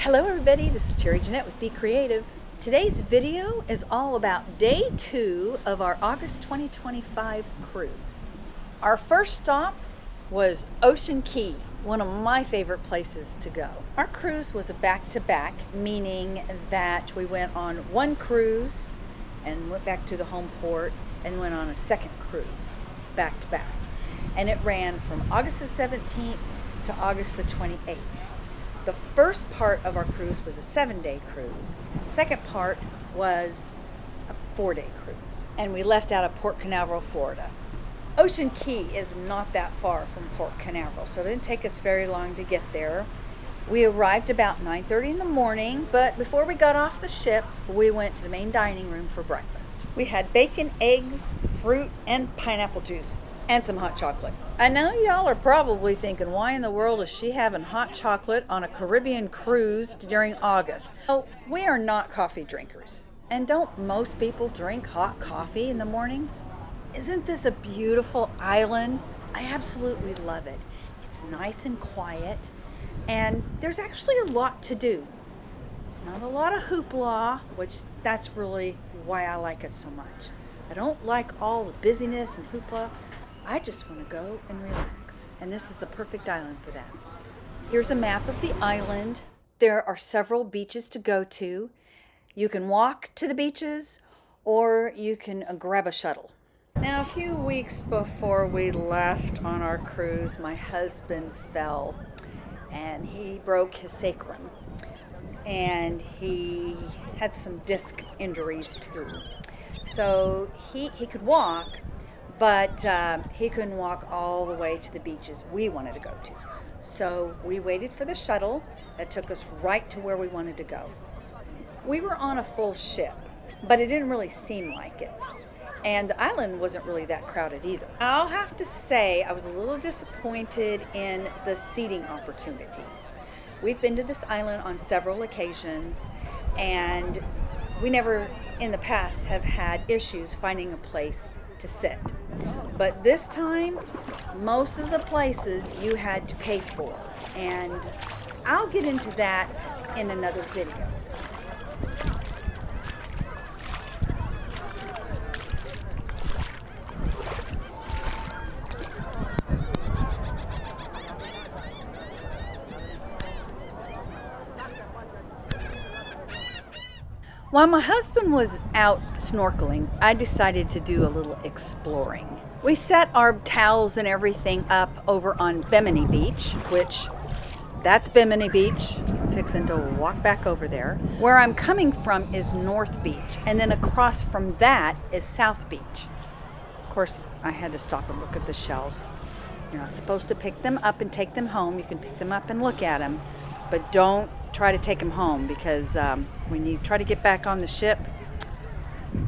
Hello everybody, this is Terry Jeanette with Be Creative. Today's video is all about day 2 of our August 2025 cruise. Our first stop was Ocean Cay, one of my favorite places to go. Our cruise was a back-to-back, meaning that we went on one cruise and went back to the home port and went on a second cruise back-to-back. And it ran from August the 17th to August the 28th. The first part of our cruise was a 7-day cruise. Second part was a 4-day cruise. And we left out of Port Canaveral, Florida. Ocean Cay is not that far from Port Canaveral, so it didn't take us very long to get there. We arrived about 9:30 in the morning, but before we got off the ship, we went to the main dining room for breakfast. We had bacon, eggs, fruit, and pineapple juice, and some hot chocolate. I know y'all are probably thinking, why in the world is she having hot chocolate on a Caribbean cruise during August? Oh, we are not coffee drinkers. And don't most people drink hot coffee in the mornings? Isn't this a beautiful island? I absolutely love it. It's nice and quiet, and there's actually a lot to do. It's not a lot of hoopla, which that's really why I like it so much. I don't like all the busyness and hoopla. I just want to go and relax, and this is the perfect island for that. Here's a map of the island. There are several beaches to go to. You can walk to the beaches, or you can grab a shuttle. Now, a few weeks before we left on our cruise, my husband fell, and he broke his sacrum, and he had some disc injuries too. So he could walk, but he couldn't walk all the way to the beaches we wanted to go to. So we waited for the shuttle that took us right to where we wanted to go. We were on a full ship, but it didn't really seem like it. And the island wasn't really that crowded either. I'll have to say I was a little disappointed in the seating opportunities. We've been to this island on several occasions, and we never in the past have had issues finding a place to sit. But this time, most of the places you had to pay for, and I'll get into that in another video. While my husband was out snorkeling, I decided to do a little exploring. We set our towels and everything up over on Bimini Beach, which that's Bimini Beach. I'm fixing to walk back over there. Where I'm coming from is North Beach, and then across from that is South Beach. Of course, I had to stop and look at the shells. You're not supposed to pick them up and take them home. You can pick them up and look at them, but don't try to take them home, because when you try to get back on the ship,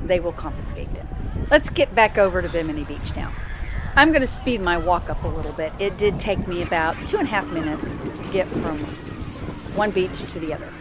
they will confiscate them. Let's get back over to Bimini Beach now. I'm going to speed my walk up a little bit. It did take me about 2.5 minutes to get from one beach to the other.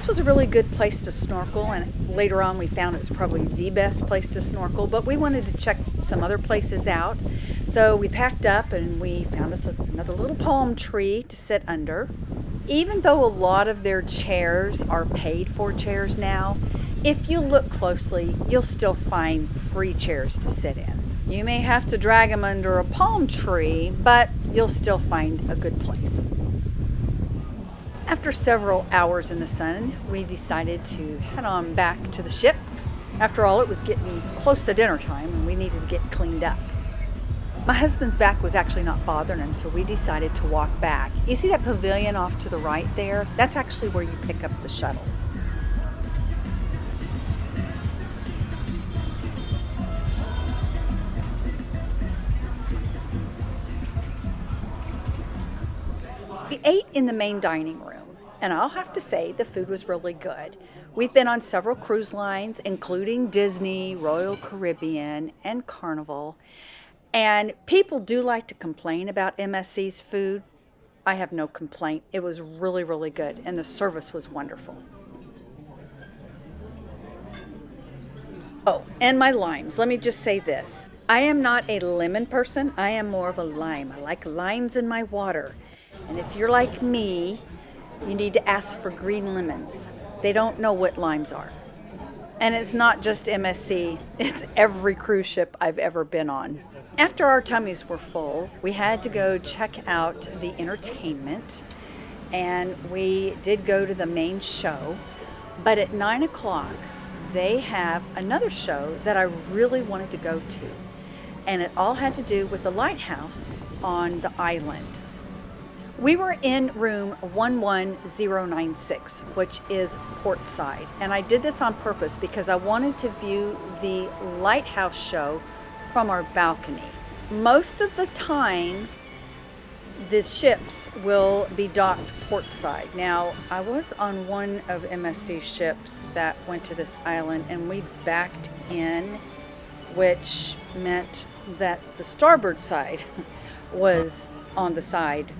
This was a really good place to snorkel, and later on we found it was probably the best place to snorkel, but we wanted to check some other places out. So we packed up and we found us another little palm tree to sit under. Even though a lot of their chairs are paid for chairs now, if you look closely, you'll still find free chairs to sit in. You may have to drag them under a palm tree, but you'll still find a good place. After several hours in the sun, we decided to head on back to the ship. After all, it was getting close to dinner time and we needed to get cleaned up. My husband's back was actually not bothering him, so we decided to walk back. You see that pavilion off to the right there? That's actually where you pick up the shuttle. We ate in the main dining room, and I'll have to say the food was really good. We've been on several cruise lines, including Disney, Royal Caribbean, and Carnival. And people do like to complain about MSC's food. I have no complaint. It was really, really good, and the service was wonderful. Oh, and my limes. Let me just say this. I am not a lemon person. I am more of a lime. I like limes in my water. And if you're like me, you need to ask for green lemons. They don't know what limes are. And it's not just MSC, it's every cruise ship I've ever been on. After our tummies were full, we had to go check out the entertainment, and we did go to the main show. But at 9 o'clock, they have another show that I really wanted to go to. And it all had to do with the lighthouse on the island. We were in room 11096, which is port side. And I did this on purpose because I wanted to view the lighthouse show from our balcony. Most of the time, the ships will be docked port side. Now, I was on one of MSC's ships that went to this island, and we backed in, which meant that the starboard side was on the side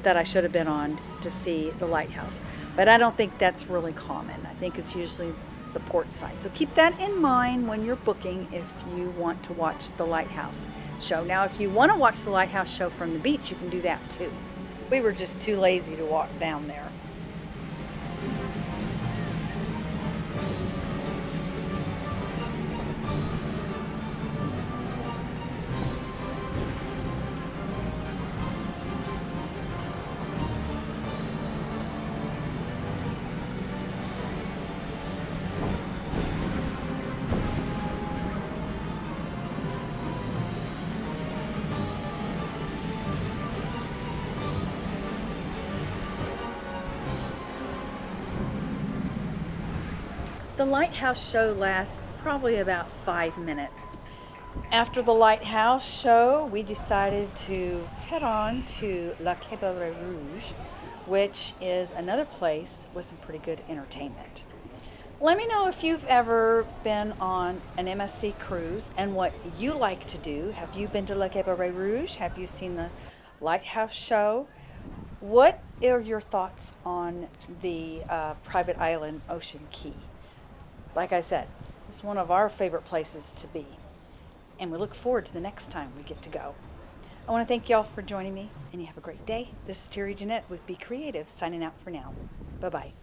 that I should have been on to see the lighthouse. But I don't think that's really common. I think it's usually the port side. So keep that in mind when you're booking if you want to watch the lighthouse show. Now, if you want to watch the lighthouse show from the beach, you can do that too. We were just too lazy to walk down there. The lighthouse show lasts probably about 5 minutes. After the lighthouse show, we decided to head on to La Cabaret Rouge, which is another place with some pretty good entertainment. Let me know if you've ever been on an MSC cruise and what you like to do. Have you been to La Cabaret Rouge? Have you seen the lighthouse show? What are your thoughts on the private island Ocean Cay? Like I said, it's one of our favorite places to be, and we look forward to the next time we get to go. I want to thank y'all for joining me, and you have a great day. This is Terry Jeanette with Be Creative, signing out for now. Bye-bye.